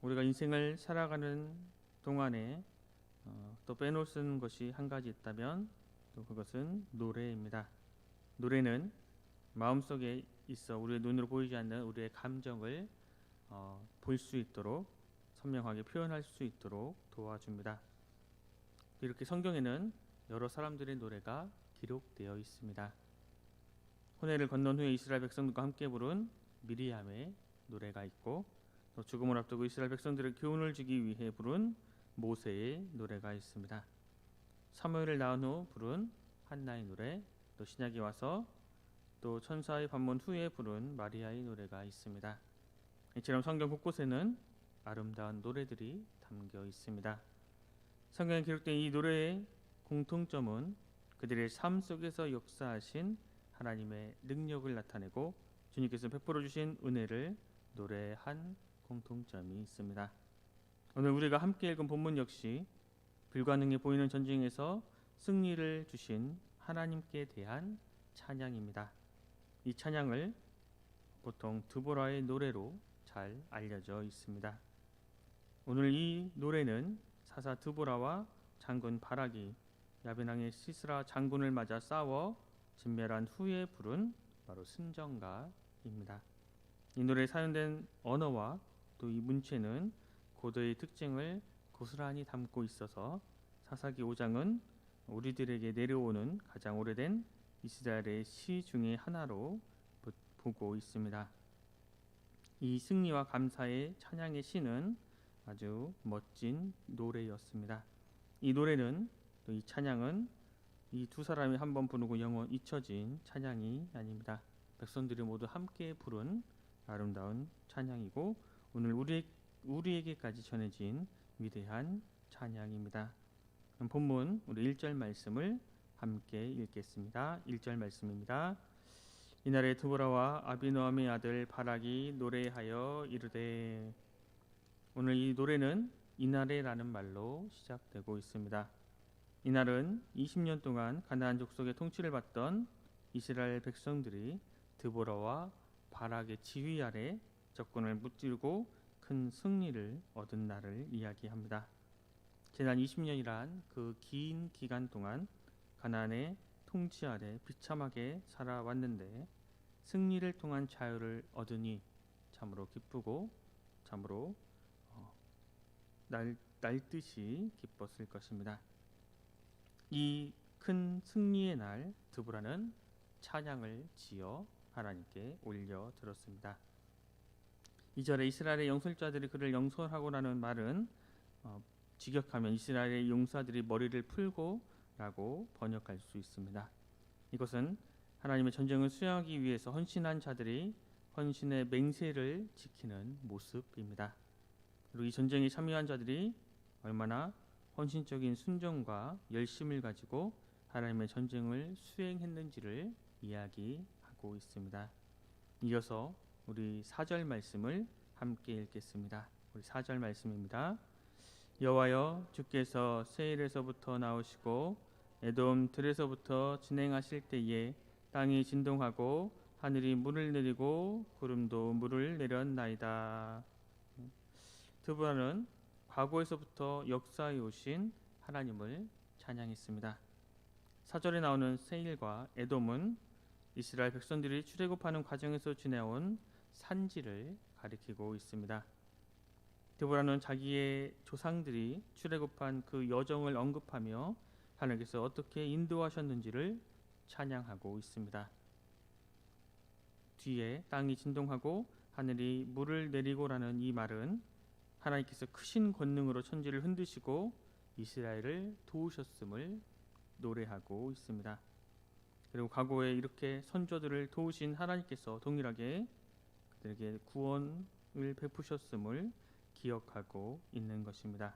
우리가 인생을 살아가는 동안에 또 빼놓을 수 없는 것이 한 가지 있다면 또 그것은 노래입니다. 노래는 마음속에 있어 우리의 눈으로 보이지 않는 우리의 감정을 볼 수 있도록 선명하게 표현할 수 있도록 도와줍니다. 이렇게 성경에는 여러 사람들의 노래가 기록되어 있습니다. 호내를 건넌 후에 이스라엘 백성들과 함께 부른 미리암의 노래가 있고, 또 죽음을 앞두고 이스라엘 백성들의 교훈을 주기 위해 부른 모세의 노래가 있습니다. 사무엘을 낳은 후 부른 한나의 노래, 또 신약에 와서 또 천사의 반문 후에 부른 마리아의 노래가 있습니다. 이처럼 성경 곳곳에는 아름다운 노래들이 담겨 있습니다. 성경에 기록된 이 노래의 공통점은 그들의 삶 속에서 역사하신 하나님의 능력을 나타내고 주님께서 베풀어 주신 은혜를 노래한 공통점이 있습니다. 오늘 우리가 함께 읽은 본문 역시 불가능해 보이는 전쟁에서 승리를 주신 하나님께 대한 찬양입니다. 이 찬양을 보통 드보라의 노래로 잘 알려져 있습니다. 오늘 이 노래는 사사 드보라와 장군 바락이 야벤왕의 시스라 장군을 맞아 싸워 진멸한 후에 부른 바로 승전가입니다. 이 노래에 사용된 언어와 또 이 문체는 고도의 특징을 고스란히 담고 있어서 사사기 5장은 우리들에게 내려오는 가장 오래된 이스라엘의 시 중의 하나로 보고 있습니다. 이 승리와 감사의 찬양의 시는 아주 멋진 노래였습니다. 이 노래는 또 이 찬양은 이 두 사람이 한번 부르고 영원 잊혀진 찬양이 아닙니다. 백성들이 모두 함께 부른 아름다운 찬양이고 오늘 우리에게까지 전해진 위대한 찬양입니다. 본문 우리 1절 말씀을 함께 읽겠습니다. 1절 말씀입니다. 이날에 드보라와 아비노함의 아들 바락이 노래하여 이르되. 오늘 이 노래는 이날에라는 말로 시작되고 있습니다. 이날은 20년 동안 가나안 족속의 통치를 받던 이스라엘 백성들이 드보라와 바락의 지휘 아래 적군을 무찌르고 큰 승리를 얻은 날을 이야기합니다. 지난 20년이란 그 긴 기간 동안 가나안의 통치 아래 비참하게 살아왔는데 승리를 통한 자유를 얻으니 참으로 기쁘고 참으로 날듯이 기뻤을 것입니다. 이 큰 승리의 날 드보라는 찬양을 지어 하나님께 올려 들었습니다. 2절에 이스라엘의 영솔자들이 그를 영솔하고라는 말은 직역하면 이스라엘의 용사들이 머리를 풀고 라고 번역할 수 있습니다. 이것은 하나님의 전쟁을 수행하기 위해서 헌신한 자들이 헌신의 맹세를 지키는 모습입니다. 그리고 이 전쟁에 참여한 자들이 얼마나 헌신적인 순종과 열심을 가지고 하나님의 전쟁을 수행했는지를 이야기하고 있습니다. 이어서 우리 4절 말씀을 함께 읽겠습니다. 우리 4절 말씀입니다. 여호와여 주께서 세일에서부터 나오시고 에돔 들에서부터 진행하실 때에 땅이 진동하고 하늘이 물을 내리고 구름도 물을 내렸나이다. 드보라는 과거에서부터 역사해 오신 하나님을 찬양했습니다. 4절에 나오는 세일과 에돔은 이스라엘 백성들이 출애굽하는 과정에서 지내온 산지를 가리키고 있습니다. 드보라는 자기의 조상들이 출애굽한 그 여정을 언급하며 하나님께서 어떻게 인도하셨는지를 찬양하고 있습니다. 뒤에 땅이 진동하고 하늘이 물을 내리고라는 이 말은 하나님께서 크신 권능으로 천지를 흔드시고 이스라엘을 도우셨음을 노래하고 있습니다. 그리고 과거에 이렇게 선조들을 도우신 하나님께서 동일하게 그들에게 구원을 베푸셨음을 기억하고 있는 것입니다.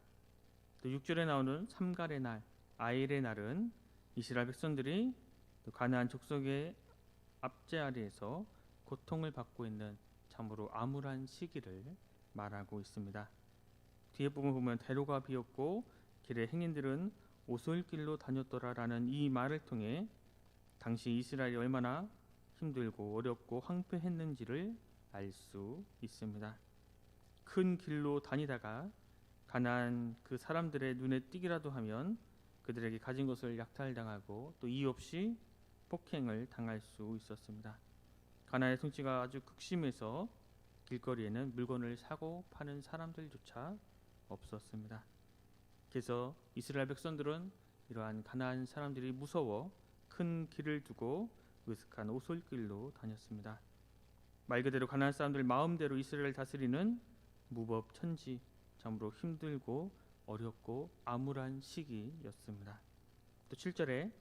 또 6절에 나오는 삼갈의 날, 아일의 날은 이스라엘 백성들이 가나안 족속의 압제 아래에서 고통을 받고 있는 참으로 암울한 시기를 말하고 있습니다. 뒤에 부분 보면 대로가 비었고 길의 행인들은 오솔길로 다녔더라라는 이 말을 통해 당시 이스라엘이 얼마나 힘들고 어렵고 황폐했는지를 알 수 있습니다. 큰 길로 다니다가 가나안 그 사람들의 눈에 띄기라도 하면 그들에게 가진 것을 약탈당하고 또 이유 없이 폭행을 당할 수 있었습니다. 가나안의 통치가 아주 극심해서 길거리에는 물건을 사고 파는 사람들조차 없었습니다. 그래서 이스라엘 백성들은 이러한 가나안 사람들이 무서워 큰 길을 두고 으슥한 오솔길로 다녔습니다. 말 그대로 가나안 사람들 마음대로 이스라엘을 다스리는 무법천지, 참으로 힘들고 어렵고 암울한 시기였습니다. 또 7절에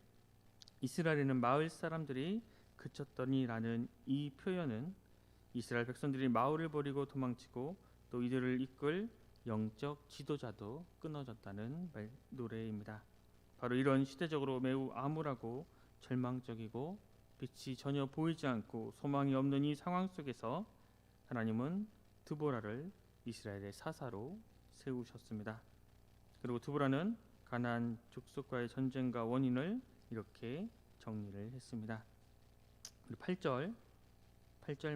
이스라엘에는 마을 사람들이 그쳤더니라는 이 표현은 이스라엘 백성들이 마을을 버리고 도망치고 또 이들을 이끌 영적 지도자도 끊어졌다는 노래입니다. 바로 이런 시대적으로 매우 암울하고 절망적이고 빛이 전혀 보이지 않고 소망이 없는 이 상황 속에서 하나님은 드보라를 이스라엘의 사사로 세우셨습니다. 그리고 드보라는 가나안 족속과의 전쟁과 원인을 이렇게 정리를 했습니다. 8절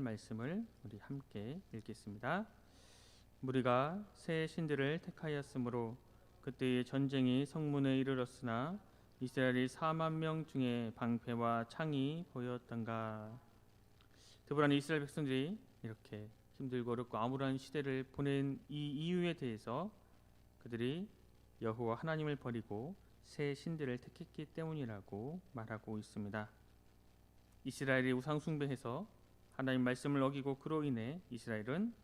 말씀을 우리 함께 읽겠습니다. 무리가 새 신들을 택하였으므로 그때의 전쟁이 성문에 이르렀으나 이스라엘이 4만 명 중에 방패와 창이 보였던가. 드보라는 이스라엘 백성들이 이렇게 힘들고 어렵고 암울한 시대를 보낸 이 이유에 대해서 그들이 여호와 하나님을 버리고 새 신들을 택했기 때문이라고 말하고 있습니다. 이스라엘이 우상 숭배해서 하나님 말씀을 어기고 그로 인해 이스라엘은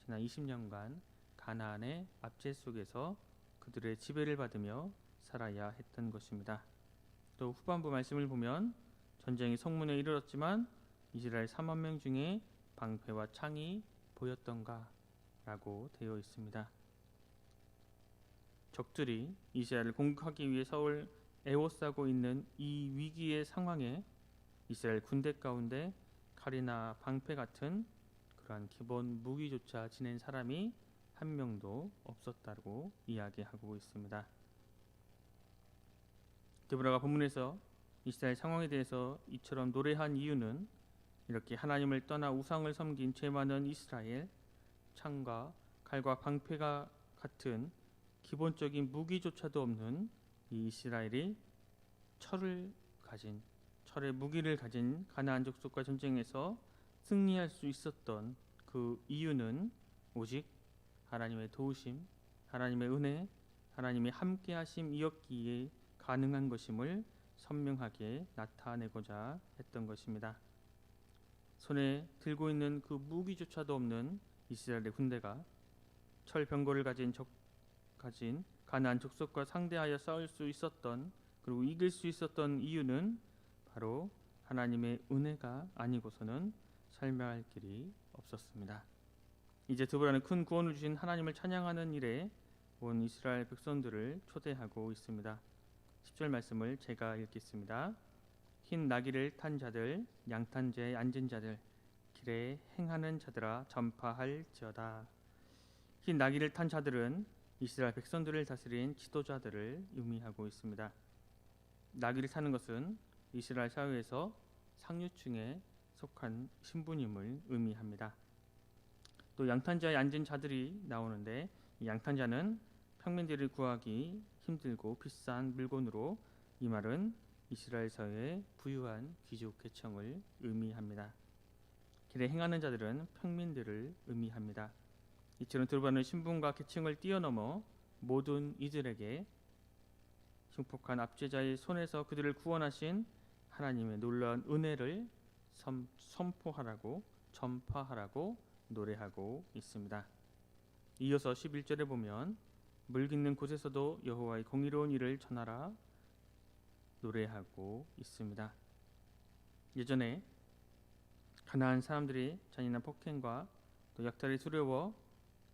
지난 20년간 가나안의 압제 속에서 그들의 지배를 받으며 살아야 했던 것입니다. 또 후반부 말씀을 보면 전쟁이 성문에 이르렀지만 이스라엘 4만 명 중에 방패와 창이 보였던가 라고 되어 있습니다. 적들이 이스라엘을 공격하기 위해 서울 에워싸고 있는 이 위기의 상황에 이스라엘 군대 가운데 칼이나 방패 같은 그러한 기본 무기조차 지닌 사람이 한 명도 없었다고 이야기하고 있습니다. 드보라가 본문에서 이스라엘 상황에 대해서 이처럼 노래한 이유는 이렇게 하나님을 떠나 우상을 섬긴 죄 많은 이스라엘, 창과 칼과 방패가 같은 기본적인 무기조차도 없는 이 이스라엘이 철의 무기를 가진 가나안 족속과 전쟁에서 승리할 수 있었던 그 이유는 오직 하나님의 도우심, 하나님의 은혜, 하나님의 함께하심이었기에 가능한 것임을 선명하게 나타내고자 했던 것입니다. 손에 들고 있는 그 무기조차도 없는 이스라엘의 군대가 철병거를 가진 가나안 족속과 상대하여 싸울 수 있었던, 그리고 이길 수 있었던 이유는 바로 하나님의 은혜가 아니고서는 설명할 길이 없었습니다. 이제 드보라는 큰 구원을 주신 하나님을 찬양하는 일에 온 이스라엘 백성들을 초대하고 있습니다. 10절 말씀을 제가 읽겠습니다. 흰 나귀를 탄 자들, 양탄자에 앉은 자들, 길에 행하는 자들아 전파할지어다. 흰 나귀를 탄 자들은 이스라엘 백성들을 다스린 지도자들을 의미하고 있습니다. 나귀를 타는 것은 이스라엘 사회에서 상류층에 속한 신분임을 의미합니다. 또 양탄자에 앉은 자들이 나오는데 이 양탄자는 평민들을 구하기 힘들고 비싼 물건으로, 이 말은 이스라엘 사회의 부유한 귀족 계층을 의미합니다. 길에 행하는 자들은 평민들을 의미합니다. 이처럼 드보라는 신분과 계층을 뛰어넘어 모든 이들에게 흉폭한 압제자의 손에서 그들을 구원하신 하나님의 놀라운 은혜를 선포하라고, 전파하라고 노래하고 있습니다. 이어서 11절에 보면 물 깃는 곳에서도 여호와의 공의로운 일을 전하라 노래하고 있습니다. 예전에 가나안 사람들이 잔인한 폭행과 또 약탈이 두려워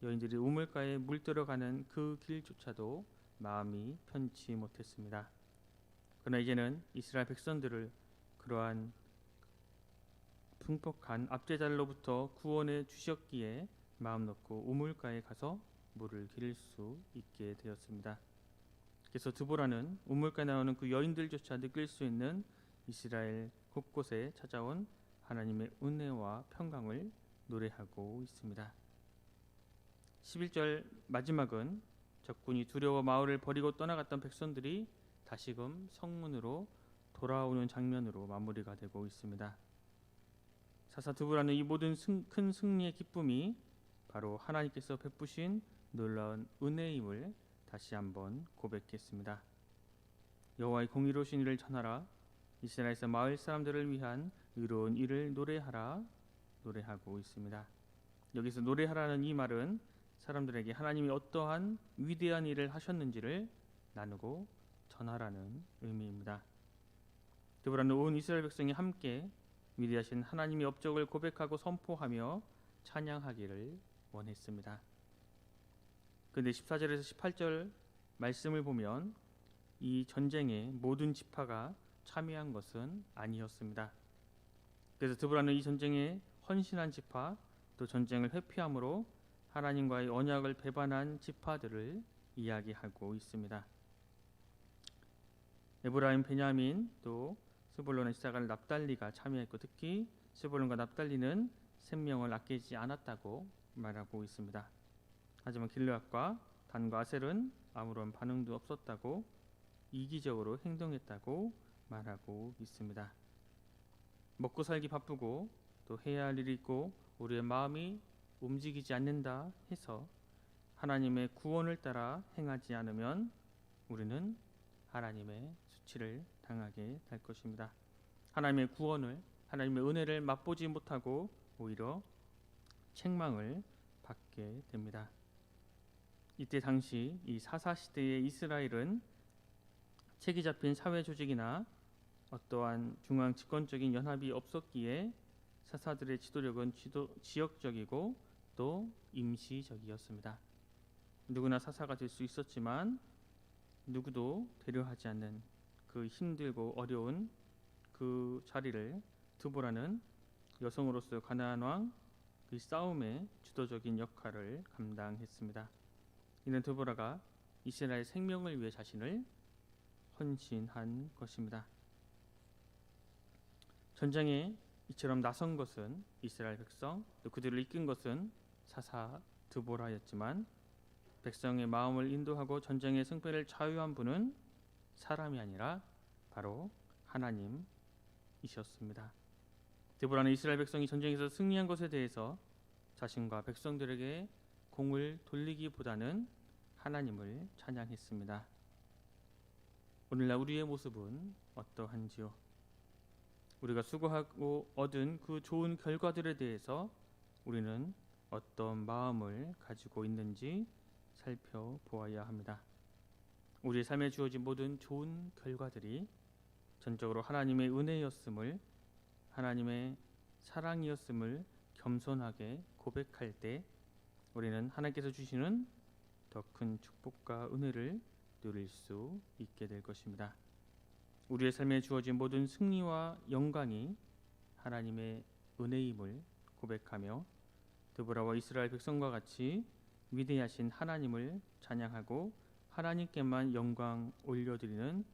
여인들이 우물가에 물들어가는 그 길조차도 마음이 편치 못했습니다. 그러나 이제는 이스라엘 백성들을 그러한 흉폭한 압제자로부터 구원해 주셨기에 마음 놓고 우물가에 가서 물을 기를 수 있게 되었습니다. 그래서 드보라는 우물가에 나오는 그 여인들조차 느낄 수 있는 이스라엘 곳곳에 찾아온 하나님의 은혜와 평강을 노래하고 있습니다. 11절 마지막은 적군이 두려워 마을을 버리고 떠나갔던 백성들이 다시금 성문으로 돌아오는 장면으로 마무리가 되고 있습니다. 사사 드보라는 이 모든 큰 승리의 기쁨이 바로 하나님께서 베푸신 놀라운 은혜임을 다시 한번 고백했습니다. 여호와의 공의로우신 일을 전하라. 이스라엘에서 마을 사람들을 위한 의로운 일을 노래하라. 노래하고 있습니다. 여기서 노래하라는 이 말은 사람들에게 하나님이 어떠한 위대한 일을 하셨는지를 나누고 전하라는 의미입니다. 드보라는 온 이스라엘 백성이 함께 위대하신 하나님의 업적을 고백하고 선포하며 찬양하기를 원했습니다. 그런데 14절에서 18절 말씀을 보면 이 전쟁에 모든 지파가 참여한 것은 아니었습니다. 그래서 드보라는 이 전쟁에 헌신한 지파, 또 전쟁을 회피함으로 하나님과의 언약을 배반한 지파들을 이야기하고 있습니다. 에브라임, 베냐민, 또 스불론, 이사갈, 납달리가 참여했고, 특히 스불론과 납달리는 생명을 아끼지 않았다고 말하고 있습니다. 하지만 길르앗과 단과 아셀은 아무런 반응도 없었다고, 이기적으로 행동했다고 말하고 있습니다. 먹고 살기 바쁘고 또 해야 할 일이 있고 우리의 마음이 움직이지 않는다 해서 하나님의 구원을 따라 행하지 않으면 우리는 하나님의 수치를 당하게 될 것입니다. 하나님의 구원을, 하나님의 은혜를 맛보지 못하고 오히려 책망을 받게 됩니다. 이때 당시 이 사사 시대의 이스라엘은 책이 잡힌 사회 조직이나 어떠한 중앙 집권적인 연합이 없었기에 사사들의 지도력은 지역적이고 또 임시적이었습니다. 누구나 사사가 될 수 있었지만 누구도 되려하지 않는 그 힘들고 어려운 그 자리를 드보라는 여성으로서 가나안 왕 그 싸움의 주도적인 역할을 감당했습니다. 이는 드보라가 이스라엘 생명을 위해 자신을 헌신한 것입니다. 전쟁에 이처럼 나선 것은 이스라엘 백성, 또 그들을 이끈 것은 사사 드보라였지만 백성의 마음을 인도하고 전쟁의 승패를 좌우한 분은 사람이 아니라 바로 하나님이셨습니다. 드보라는 이스라엘 백성이 전쟁에서 승리한 것에 대해서 자신과 백성들에게 공을 돌리기보다는 하나님을 찬양했습니다. 오늘날 우리의 모습은 어떠한지요? 우리가 수고하고 얻은 그 좋은 결과들에 대해서 우리는 어떤 마음을 가지고 있는지 살펴보아야 합니다. 우리의 삶에 주어진 모든 좋은 결과들이 전적으로 하나님의 은혜였음을, 하나님의 사랑이었음을 겸손하게 고백할 때 우리는 하나님께서 주시는 더 큰 축복과 은혜를 누릴 수 있게 될 것입니다. 우리의 삶에 주어진 모든 승리와 영광이 하나님의 은혜임을 고백하며 드보라와 이스라엘 백성과 같이 위대하신 하나님을 찬양하고 하나님께만 영광 올려드리는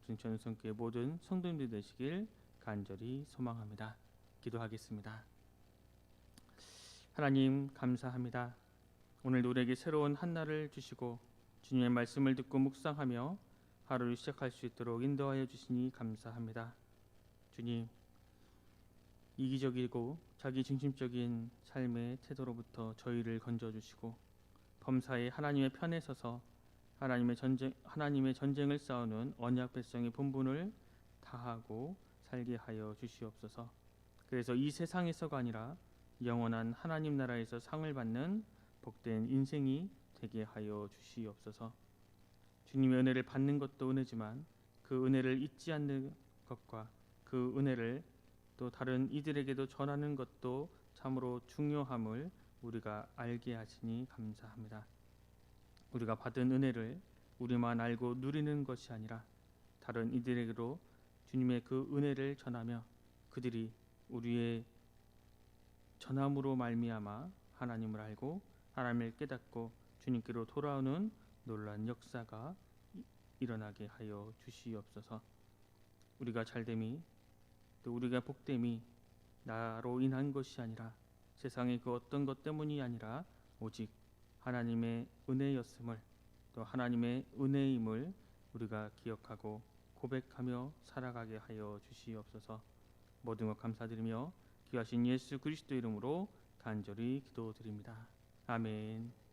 중천성교회 모든 성도님들 되시길 간절히 소망합니다. 기도하겠습니다. 하나님 감사합니다. 오늘도 우리에게 새로운 한날을 주시고 주님의 말씀을 듣고 묵상하며 하루를 시작할 수 있도록 인도하여 주시니 감사합니다. 주님, 이기적이고 자기 중심적인 삶의 태도로부터 저희를 건져주시고 범사에 하나님의 편에 서서 하나님의 전쟁을 싸우는 언약 백성의 본분을 다하고 살게 하여 주시옵소서. 그래서 이 세상에서가 아니라 영원한 하나님 나라에서 상을 받는 복된 인생이 되게 하여 주시옵소서. 주님의 은혜를 받는 것도 은혜지만 그 은혜를 잊지 않는 것과 그 은혜를 또 다른 이들에게도 전하는 것도 참으로 중요함을 우리가 알게 하시니 감사합니다. 우리가 받은 은혜를 우리만 알고 누리는 것이 아니라 다른 이들에게도 주님의 그 은혜를 전하며 그들이 우리의 전함으로 말미암아 하나님을 알고 하나님을 깨닫고 주님께로 돌아오는 놀라운 역사가 일어나게 하여 주시옵소서. 우리가 잘됨이 또 우리가 복됨이 나로 인한 것이 아니라 세상의 그 어떤 것 때문이 아니라 오직 하나님의 은혜였음을, 또 하나님의 은혜임을 우리가 기억하고 고백하며 살아가게 하여 주시옵소서. 모든 것 감사드리며 귀하신 예수 그리스도 이름으로 간절히 기도드립니다. 아멘.